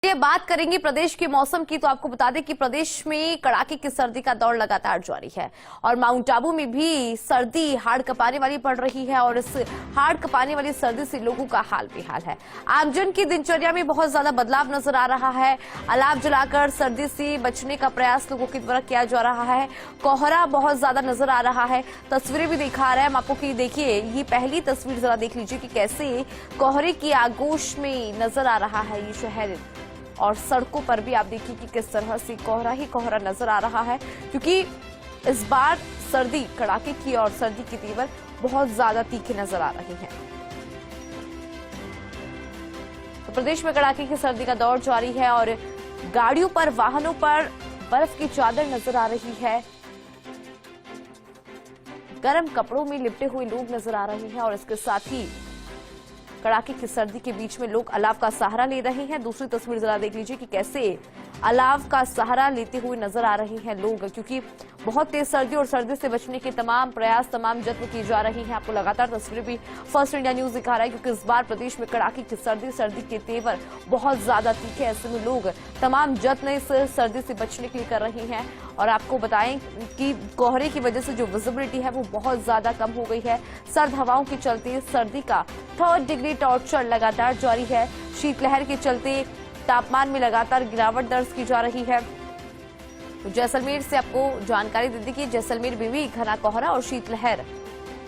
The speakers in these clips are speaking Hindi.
ये बात करेंगे प्रदेश के मौसम की, तो आपको बता दें कि प्रदेश में कड़ाके की सर्दी का दौर लगातार जारी है और माउंट आबू में भी सर्दी हाड़ कपाने वाली पड़ रही है और इस हाड़ कपाने वाली सर्दी से लोगों का हाल बेहाल है। आमजन की दिनचर्या में बहुत ज्यादा बदलाव नजर आ रहा है। अलाव जलाकर सर्दी से बचने का प्रयास लोगों की द्वारा किया जा रहा है। कोहरा बहुत ज्यादा नजर आ रहा है, तस्वीरें भी दिखा रहे हैं हम आपको कि देखिए ये पहली तस्वीर जरा देख लीजिए कि कैसे कोहरे की आगोश में नजर आ रहा है ये शहर, और सड़कों पर भी आप देखिए कि किस तरह से कोहरा ही कोहरा नजर आ रहा है, क्योंकि इस बार सर्दी कड़ाके की और सर्दी की तीव्र बहुत ज्यादा तीखे नजर आ रही है। तो प्रदेश में कड़ाके की सर्दी का दौर जारी है और गाड़ियों पर, वाहनों पर बर्फ की चादर नजर आ रही है। गर्म कपड़ों में लिपटे हुए लोग नजर आ रहे हैं और इसके साथ ही कड़ाके की सर्दी के बीच में लोग अलाव का सहारा ले रहे हैं। दूसरी तस्वीर जरा देख लीजिए कि कैसे अलाव का सहारा लेते हुए नजर आ रहे हैं लोग, क्योंकि बहुत तेज सर्दी और सर्दी से बचने के तमाम प्रयास, तमाम जत्न की जा रही हैं। आपको लगातार तस्वीरें भी फर्स्ट इंडिया न्यूज दिखा रहा है, क्योंकि इस बार प्रदेश में कड़ाके की सर्दी के तेवर बहुत ज्यादा तीखे। ऐसे में लोग तमाम जत्न इस सर्दी से बचने के लिए कर रहे हैं। और आपको बताएं कि कोहरे की वजह से जो विजिबिलिटी है वो बहुत ज्यादा कम हो गई है। सर्द हवाओं के चलते सर्दी का 3rd डिग्री टॉर्चर लगातार जारी है। शीतलहर के चलते तापमान में लगातार गिरावट दर्ज की जा रही है। तो जैसलमेर से आपको जानकारी दे दी कि जैसलमेर में भी घना कोहरा और शीतलहर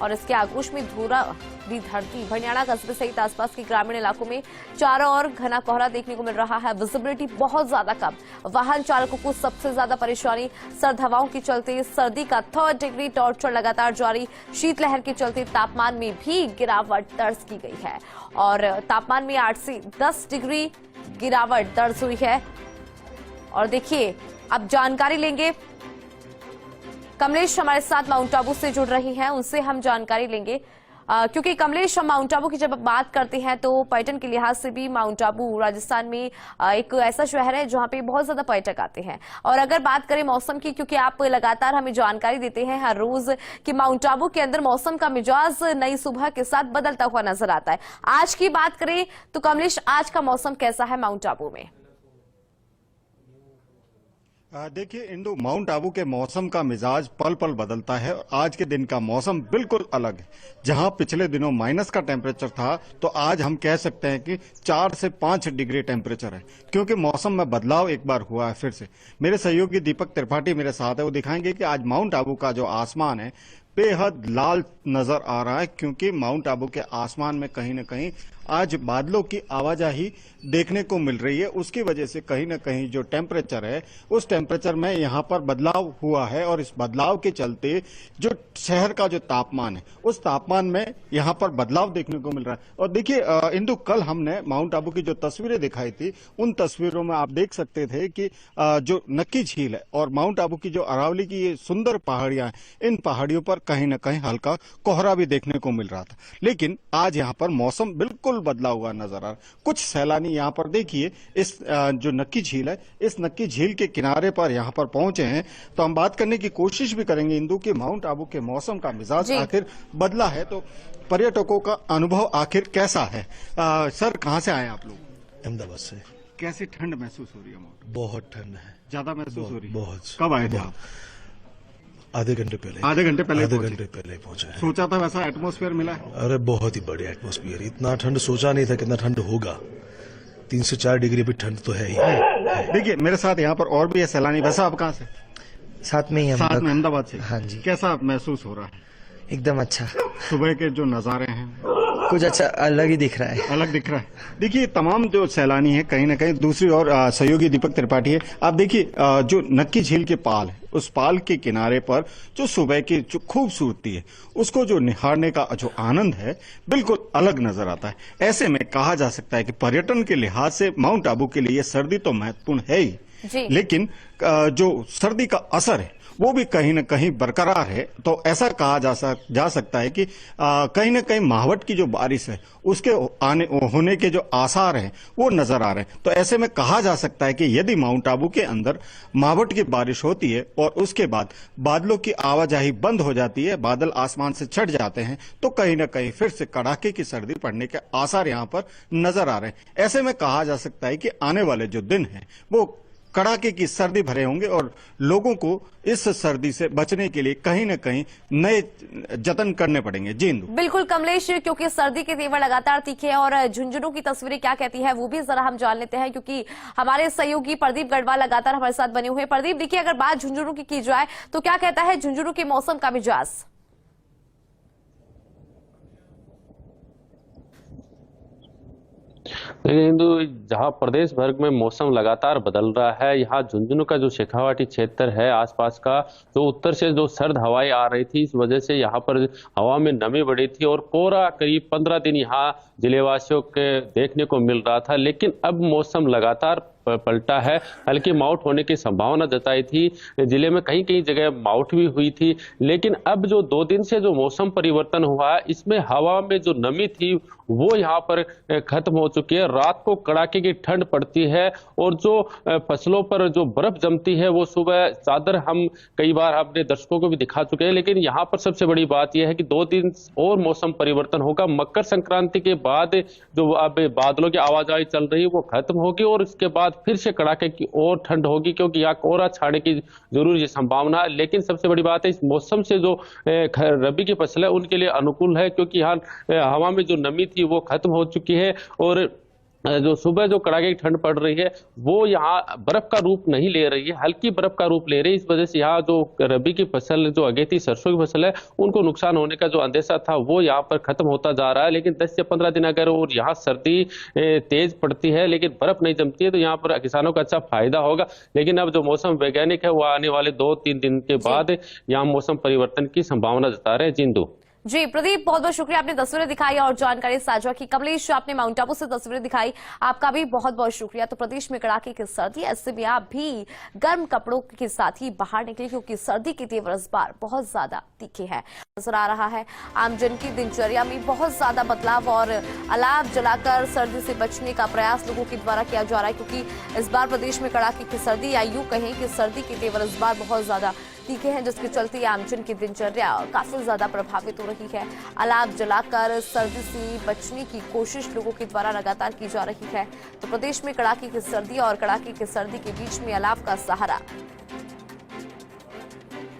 और इसके आगोश में धूरा भी धरती, भनियाड़ा कस्बे सहित आसपास के ग्रामीण इलाकों में चारों ओर घना कोहरा देखने को मिल रहा है। विजिबिलिटी बहुत ज्यादा कम, वाहन चालकों को सबसे ज्यादा परेशानी। सर्द हवाओं के चलते सर्दी का 3rd डिग्री टॉर्चर लगातार जारी। शीतलहर के चलते तापमान में भी गिरावट दर्ज की गई है और तापमान में 8 से 10 डिग्री गिरावट दर्ज हुई है। और देखिए अब जानकारी लेंगे, कमलेश हमारे साथ माउंट आबू से जुड़ रही हैं, उनसे हम जानकारी लेंगे। क्योंकि कमलेश, हम माउंट आबू की जब बात करते हैं तो पर्यटन के लिहाज से भी माउंट आबू राजस्थान में एक ऐसा शहर है जहां पे बहुत ज्यादा पर्यटक आते हैं। और अगर बात करें मौसम की, क्योंकि आप लगातार हमें जानकारी देते हैं हर रोज कि माउंट आबू के अंदर मौसम का मिजाज नई सुबह के साथ बदलता हुआ नजर आता है। आज की बात करें तो कमलेश, आज का मौसम कैसा है माउंट आबू में? देखिए इंदु, माउंट आबू के मौसम का मिजाज पल पल बदलता है। आज के दिन का मौसम बिल्कुल अलग है। जहां पिछले दिनों माइनस का टेम्परेचर था, तो आज हम कह सकते हैं कि 4 से 5 डिग्री टेम्परेचर है, क्योंकि मौसम में बदलाव एक बार हुआ है फिर से। मेरे सहयोगी दीपक त्रिपाठी मेरे साथ है, वो दिखाएंगे कि आज माउंट आबू का जो आसमान है बेहद लाल नजर आ रहा है, क्योंकि माउंट आबू के आसमान में कहीं न कहीं आज बादलों की आवाजाही देखने को मिल रही है। उसकी वजह से कहीं न कहीं जो टेम्परेचर है उस टेम्परेचर में यहाँ पर बदलाव हुआ है और इस बदलाव के चलते जो शहर का जो तापमान है उस तापमान में यहाँ पर बदलाव देखने को मिल रहा है। और देखिए इंदु, कल हमने माउंट आबू की जो तस्वीरें दिखाई थी उन तस्वीरों में आप देख सकते थे कि जो नक्की झील है और माउंट आबू की जो अरावली की ये सुंदर पहाड़ियां हैं, इन पहाड़ियों पर कहीं न कहीं हल्का कोहरा भी देखने को मिल रहा था। लेकिन आज यहाँ पर मौसम बिल्कुल बदला हुआ नजर आ रहा। कुछ सैलानी यहाँ पर देखिए इस जो नक्की झील है, इस नक्की झील के किनारे पर यहाँ पर पहुंचे हैं। तो हम बात करने की कोशिश भी करेंगे इंदु कि माउंट आबू के मौसम का मिजाज आखिर बदला है, तो पर्यटकों का अनुभव आखिर कैसा है। सर, कहाँ से आए आप लोग? अहमदाबाद से। कैसी ठंड महसूस हो रही है? बहुत ठंड है। ज्यादा महसूस हो रही है? बहुत। कब आए थे आप? आधे घंटे पहले पहुंचे। सोचा था वैसा एटमॉस्फेयर मिला है? अरे बहुत ही बढ़िया एटमॉस्फेयर। इतना ठंड सोचा नहीं था कितना ठंड होगा। 3 से 4 डिग्री भी ठंड तो है ही। देखिए मेरे साथ यहाँ पर और भी है सैलानी। वैसा आप कहाँ से? साथ में अहमदाबाद से। हाँ जी। कैसा महसूस हो रहा है? एकदम अच्छा। सुबह के जो नजारे हैं कुछ अच्छा अलग ही दिख रहा है। अलग दिख रहा है। देखिए तमाम जो सैलानी है कहीं ना कहीं, दूसरी ओर सहयोगी दीपक त्रिपाठी है। आप देखिए जो नक्की झील के पाल है उस पाल के किनारे पर जो सुबह की जो खूबसूरती है उसको जो निहारने का जो आनंद है बिल्कुल अलग नजर आता है। ऐसे में कहा जा सकता है कि पर्यटन के लिहाज से माउंट आबू के लिए सर्दी तो महत्वपूर्ण है ही, लेकिन जो सर्दी का असर है वो भी कहीं न कहीं बरकरार है। तो ऐसा कहा जा सकता है कि कहीं न कहीं मावठ की जो बारिश है उसके होने के जो आसार हैं वो नजर आ रहे हैं। तो ऐसे में कहा जा सकता है कि यदि माउंट आबू के अंदर मावठ की बारिश होती है और उसके बाद बादलों की आवाजाही बंद हो जाती है, बादल आसमान से छट जाते हैं, तो कहीं न कहीं फिर से कड़ाके की सर्दी पड़ने के आसार यहां पर नजर आ रहे हैं। ऐसे में कहा जा सकता है कि आने वाले जो दिन हैं वो कड़ाके की सर्दी भरे होंगे और लोगों को इस सर्दी से बचने के लिए कहीं न कहीं नए जतन करने पड़ेंगे। जी इंदु। बिल्कुल कमलेश, क्योंकि सर्दी के तेवर लगातार तीखे हैं और झुंझुनू की तस्वीरें क्या कहती है वो भी जरा हम जान लेते हैं, क्योंकि हमारे सहयोगी प्रदीप गढ़वाल लगातार हमारे साथ बने हुए हैं। प्रदीप, देखिए अगर बात झुंझुनू की जाए तो क्या कहता है झुंझुनू के मौसम का मिजाज? हिंदू, जहां प्रदेश भर में मौसम लगातार बदल रहा है, यहाँ झुंझुनू का जो शेखावाटी क्षेत्र है आसपास का, जो उत्तर से जो सर्द हवाएं आ रही थी, इस वजह से यहाँ पर हवा में नमी बढ़ी थी और कोहरा करीब 15 दिन यहाँ जिलेवासियों के देखने को मिल रहा था। लेकिन अब मौसम लगातार पलटा है। हल्की माउट होने की संभावना जताई थी, जिले में कहीं कहीं जगह माउट भी हुई थी। लेकिन अब जो 2 दिन से जो मौसम परिवर्तन हुआ है, इसमें हवा में जो नमी थी वो यहाँ पर खत्म हो चुकी है। रात को कड़ाके की ठंड पड़ती है और जो फसलों पर जो बर्फ जमती है वो सुबह चादर हम कई बार अपने दर्शकों को भी दिखा चुके हैं। लेकिन यहाँ पर सबसे बड़ी बात यह है कि 2 दिन और मौसम परिवर्तन होगा। मकर संक्रांति के बाद जो अब बादलों की आवाजाही चल रही है वो खत्म होगी और इसके बाद फिर से कड़ाके की और ठंड होगी, क्योंकि यहाँ कोहरा छाने की जरूर ये संभावना है। लेकिन सबसे बड़ी बात है, इस मौसम से जो रबी की फसल है उनके लिए अनुकूल है, क्योंकि यहाँ हवा में जो नमी थी वो खत्म हो चुकी है और जो सुबह जो कड़ाके की ठंड पड़ रही है वो यहाँ बर्फ का रूप नहीं ले रही है, हल्की बर्फ का रूप ले रही है। इस वजह से यहाँ जो रबी की फसल, जो अगेती सरसों की फसल है, उनको नुकसान होने का जो अंदेशा था वो यहाँ पर खत्म होता जा रहा है। लेकिन 10 से 15 दिन अगर और यहाँ सर्दी तेज पड़ती है लेकिन बर्फ नहीं जमती है तो यहाँ पर किसानों का अच्छा फायदा होगा। लेकिन अब जो मौसम वैज्ञानिक है वो आने वाले 2-3 दिन के बाद यहाँ मौसम परिवर्तन की संभावना जता रहे हैं। जिंदू। जी प्रदीप, बहुत बहुत शुक्रिया, आपने तस्वीरें दिखाई और जानकारी साझा की। कमलेश, आपने माउंट आबू से तस्वीरें दिखाई, आपका भी बहुत बहुत शुक्रिया। तो प्रदेश में कड़ाके की सर्दी, ऐसे में आप भी गर्म कपड़ों के साथ ही बाहर निकले, क्योंकि सर्दी के तेवर इस बार बहुत ज्यादा तीखे है। नजर आ रहा है आमजन की दिनचर्या में बहुत ज्यादा बदलाव और अलाव जलाकर सर्दी से बचने का प्रयास लोगों के द्वारा किया जा रहा है, क्योंकि इस बार प्रदेश में कड़ाके की सर्दी, या यूं कहें कि सर्दी के तेवर इस बार बहुत ज्यादा तीखे हैं, जिसके चलते आमजन की दिनचर्या काफी ज्यादा प्रभावित हो रही है। अलाव जलाकर सर्दी से बचने की कोशिश लोगों के द्वारा लगातार की जा रही है। तो प्रदेश में कड़ाके की सर्दी और कड़ाके की सर्दी के बीच में अलाव का सहारा,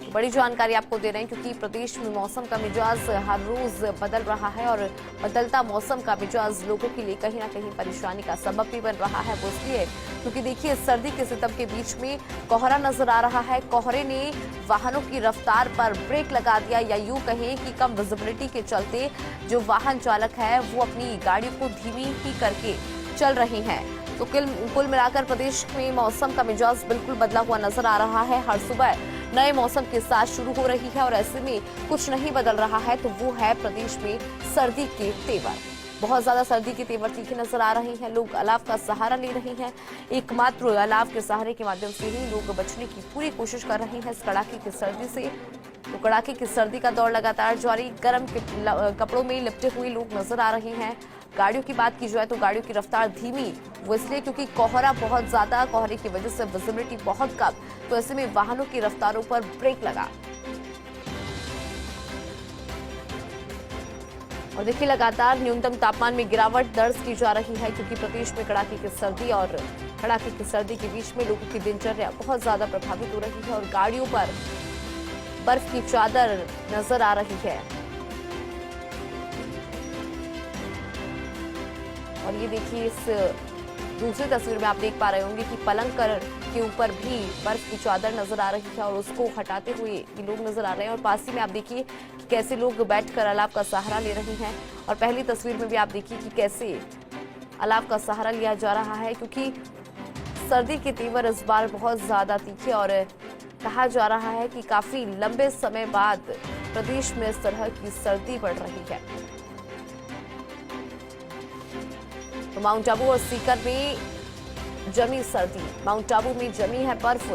बड़ी जानकारी आपको दे रहे हैं, क्योंकि प्रदेश में मौसम का मिजाज हर रोज बदल रहा है और बदलता मौसम का मिजाज लोगों के लिए कहीं ना कहीं परेशानी का सबब भी बन रहा है। वो इसलिए क्योंकि देखिए सर्दी के सितम के बीच में कोहरा नजर आ रहा है। कोहरे ने वाहनों की रफ्तार पर ब्रेक लगा दिया, या यूं कहें कि कम विजिबिलिटी के चलते जो वाहन चालक है वो अपनी गाड़ी को धीमी ही करके चल रहे हैं। तो कुल मिलाकर प्रदेश में मौसम का मिजाज बिल्कुल बदला हुआ नजर आ रहा है। हर सुबह नए मौसम के साथ शुरू हो रही है और ऐसे में कुछ नहीं बदल रहा है, तो वो है प्रदेश में सर्दी के तेवर। बहुत ज्यादा सर्दी के तेवर तीखे नजर आ रहे हैं। लोग अलाव का सहारा ले रहे हैं। एकमात्र अलाव के सहारे के माध्यम से ही लोग बचने की पूरी कोशिश कर रहे हैं इस कड़ाके की सर्दी से। तो कड़ाके की सर्दी का दौर लगातार जारी। गर्म कपड़ों में लिपटे हुए लोग नजर आ रहे हैं। गाड़ियों की बात की जाए तो गाड़ियों की रफ्तार धीमी, वो इसलिए क्योंकि कोहरा बहुत ज्यादा, कोहरे की वजह से विजिबिलिटी बहुत कम, तो ऐसे में वाहनों की रफ्तारों पर ब्रेक लगा। और देखिए लगातार न्यूनतम तापमान में गिरावट दर्ज की जा रही है, क्योंकि प्रदेश में कड़ाके की सर्दी और कड़ाके की सर्दी के बीच में लोगों की दिनचर्या बहुत ज्यादा प्रभावित हो रही है और गाड़ियों पर बर्फ की चादर नजर आ रही है। और ये देखिए इस दूसरी तस्वीर में आप देख पा रहे होंगे कि पलंग के ऊपर भी बर्फ की चादर नजर आ रही है और उसको हटाते हुए ये लोग नजर आ रहे हैं। और पास ही में आप देखिए कि कैसे लोग बैठकर अलाव का सहारा ले रहे हैं। और पहली तस्वीर में भी आप देखिए कि कैसे अलाव का सहारा लिया जा रहा है, क्योंकि सर्दी के तेवर इस बार बहुत ज्यादा तीखे और कहा जा रहा है कि काफी लंबे समय बाद प्रदेश में इस तरह की सर्दी बढ़ रही है। तो माउंट आबू और सीकर में जमी सर्दी, माउंट आबू में जमी है बर्फ,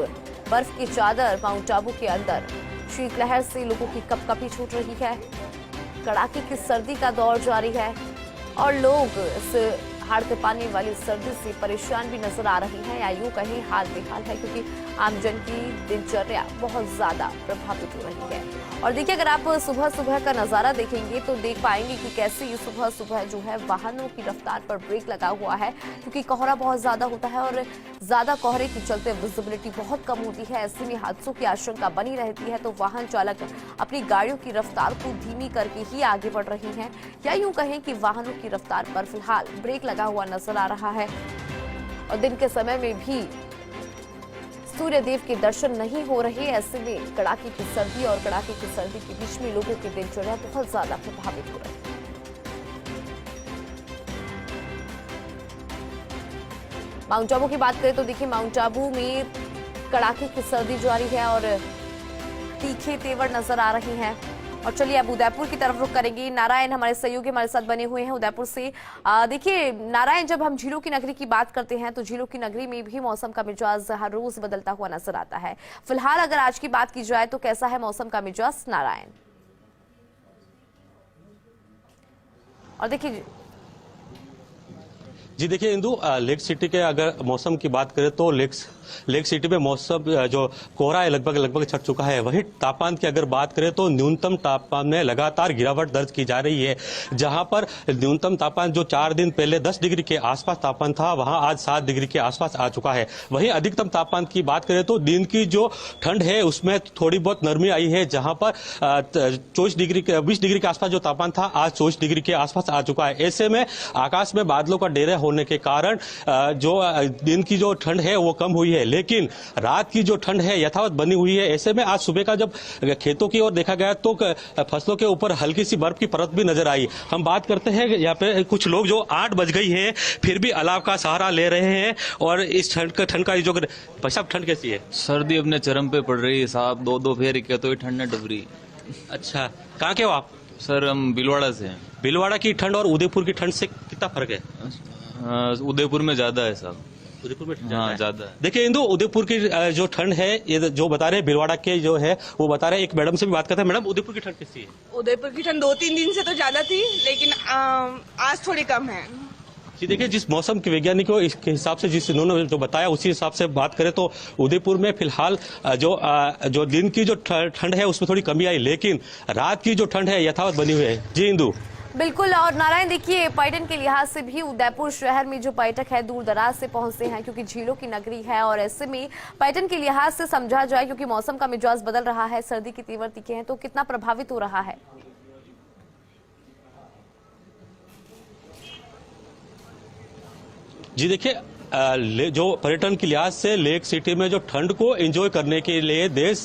बर्फ की चादर माउंट आबू के अंदर। शीतलहर से लोगों की कपकपी छूट रही है। कड़ाके की सर्दी का दौर जारी है और लोग इस हाड़ पाने वाली सर्दी से परेशान भी नजर आ रहे हैं, या यूं कहें हाल बेहाल है, क्योंकि आमजन की दिनचर्या बहुत ज्यादा प्रभावित हो रही है। और देखिए, अगर आप सुबह सुबह का नजारा देखेंगे तो देख पाएंगे कि कैसे ये सुबह सुबह जो है वाहनों की रफ्तार पर ब्रेक लगा हुआ है, क्योंकि कोहरा बहुत ज्यादा होता है और ज्यादा कोहरे के चलते विजिबिलिटी बहुत कम होती है। ऐसे में हादसों की आशंका बनी रहती है, तो वाहन चालक अपनी गाड़ियों की रफ्तार को धीमी करके ही आगे बढ़ रहे हैं, या यूं कहें कि वाहनों की रफ्तार पर फिलहाल ब्रेक लगा हुआ नजर आ रहा है। और दिन के समय में भी सूर्यदेव के दर्शन नहीं हो रहे। ऐसे में कड़ाके की सर्दी और कड़ाके की सर्दी के बीच में लोगों की दिनचर्या बहुत ज्यादा प्रभावित हो रही है। माउंट आबू की बात करें तो देखिए, माउंट आबू में कड़ाके की सर्दी जारी है और तीखे तेवर नजर आ रहे हैं। और चलिए अब उदयपुर की तरफ रुख करेंगे। नारायण हमारे सहयोगी हमारे साथ बने हुए हैं उदयपुर से। देखिए नारायण, जब हम झीलों की नगरी की बात करते हैं तो झीलों की नगरी में भी मौसम का मिजाज हर रोज बदलता हुआ नजर आता है। फिलहाल अगर आज की बात की जाए तो कैसा है मौसम का मिजाज नारायण? और देखिए जी, देखिए इंदु, लेक सिटी के अगर मौसम की बात करें तो लेक सिटी में मौसम जो कोहरा है लगभग छट चुका है। वहीं तापमान की अगर बात करें तो न्यूनतम तापमान में लगातार गिरावट दर्ज की जा रही है। जहां पर न्यूनतम तापमान जो 4 दिन पहले 10 डिग्री के आसपास तापमान था, वहां आज 7 डिग्री के आसपास आ चुका है। वहीं अधिकतम तापमान की बात करें तो दिन की जो ठंड है उसमें थोड़ी बहुत नरमी आई है, जहां पर 20 डिग्री के आसपास जो तापमान था आज 24 डिग्री के आसपास आ चुका है। ऐसे में आकाश में बादलों का डेरा होने के कारण जो दिन की जो ठंड है वो कम हुई है, लेकिन रात की जो ठंड है यथावत बनी हुई है। ऐसे में आज सुबह का जब खेतों की ओर देखा गया तो फसलों के ऊपर हल्की सी बर्फ की परत भी नजर आई। हम बात करते हैं यहाँ पे कुछ लोग जो 8 बज गई है फिर भी अलाव का सहारा ले रहे हैं। और इस ठंड का जो भाई ठंड कैसी है? सर्दी अपने चरम पे पड़ रही है साहब। 2 फेर के तो ठंड डूब रही। अच्छा, कहाँ के हो आप? सर हम भीलवाड़ा से हैं। भीलवाड़ा की ठंड और उदयपुर की ठंड से कितना फर्क है? उदयपुर में ज्यादा है साहब। उदयपुर में हाँ ज्यादा है। देखिए इंदु, उदयपुर की जो ठंड है ये जो बता रहे हैं भीलवाड़ा के जो है वो बता रहे हैं। एक मैडम से भी बात करते हैं। मैडम, उदयपुर की ठंड कैसी है? उदयपुर की ठंड 2-3 दिन से तो ज्यादा थी, लेकिन आज थोड़ी कम है। जी देखिए, जिस मौसम के वैज्ञानिकों के हिसाब से जिस इन्होंने जो बताया उसी हिसाब से बात करें तो उदयपुर में फिलहाल जो दिन की जो ठंड है उसमें थोड़ी कमी आई, लेकिन रात की जो ठंड है यथावत बनी हुई है। जी इंदु, बिल्कुल। और नारायण, देखिए पर्यटन के लिहाज से भी उदयपुर शहर में जो पर्यटक है दूर दराज से पहुंचते हैं, क्योंकि झीलों की नगरी है। और ऐसे में पर्यटन के लिहाज से समझा जाए, क्योंकि मौसम का मिजाज बदल रहा है, सर्दी की तीव्र तीखे हैं, तो कितना प्रभावित हो रहा है? जी देखिए, जो पर्यटन के लिहाज से लेक सिटी में जो ठंड को एंजॉय करने के लिए देश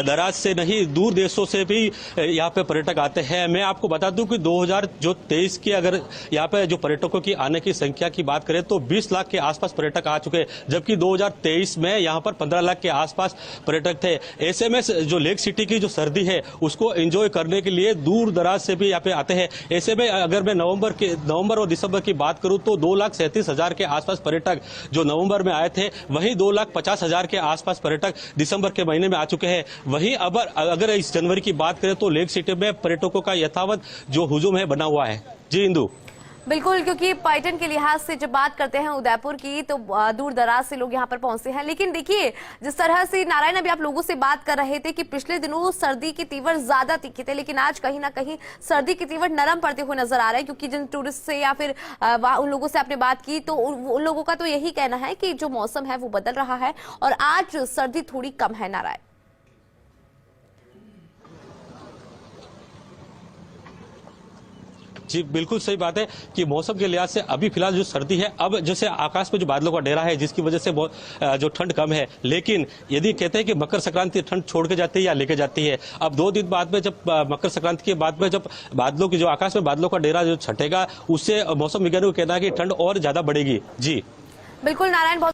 दराज से नहीं दूर देशों से भी यहाँ पे पर्यटक आते हैं। मैं आपको बता दूं कि 2023 की अगर यहाँ पे जो पर्यटकों की आने की संख्या की बात करें तो 20 लाख के आसपास पर्यटक आ चुके हैं, जबकि 2023 में यहाँ पर 15 लाख के आसपास पर्यटक थे। ऐसे में जो लेक सिटी की जो सर्दी है उसको एंजॉय करने के लिए दूर दराज से भी यहाँ पे आते हैं। ऐसे में अगर मैं नवंबर और दिसंबर की बात करूं तो 2,37,000 के आसपास पर्यटक जो नवंबर में आए थे, वहीं 2,50,000 के आसपास पर्यटक दिसंबर के महीने में आ चुके हैं। वहीं अगर इस जनवरी की बात करें तो लेक सिटी में पर्यटकों का यथावत जो हुजूम है बना हुआ है। जी इंदु, बिल्कुल, क्योंकि पर्यटन के लिहाज से जब बात करते हैं उदयपुर की तो दूर दराज से लोग यहाँ पर पहुंचते हैं। लेकिन देखिए, जिस तरह से नारायण अभी आप लोगों से बात कर रहे थे कि पिछले दिनों सर्दी की तीव्र ज्यादा तीखे थे, लेकिन आज कहीं ना कहीं सर्दी की तीव्र नरम पड़ते हुए नजर आ रहा है। क्योंकि जिन टूरिस्ट से या फिर उन लोगों से आपने बात की तो उन लोगों का तो यही कहना है कि जो मौसम है वो बदल रहा है और आज सर्दी थोड़ी कम है। नारायण, जी बिल्कुल सही बात है कि मौसम के लिहाज से अभी फिलहाल जो सर्दी है, अब जैसे आकाश में जो बादलों का डेरा है जिसकी वजह से जो ठंड कम है, लेकिन यदि कहते हैं कि मकर संक्रांति ठंड छोड़ के जाती है या लेके जाती है, अब 2 दिन बाद में जब मकर संक्रांति के बाद में जब बादलों की जो आकाश में बादलों का डेरा जो छटेगा उससे मौसम विज्ञानियों का कहना है कि ठंड और ज्यादा बढ़ेगी। जी बिल्कुल नारायण, बहुत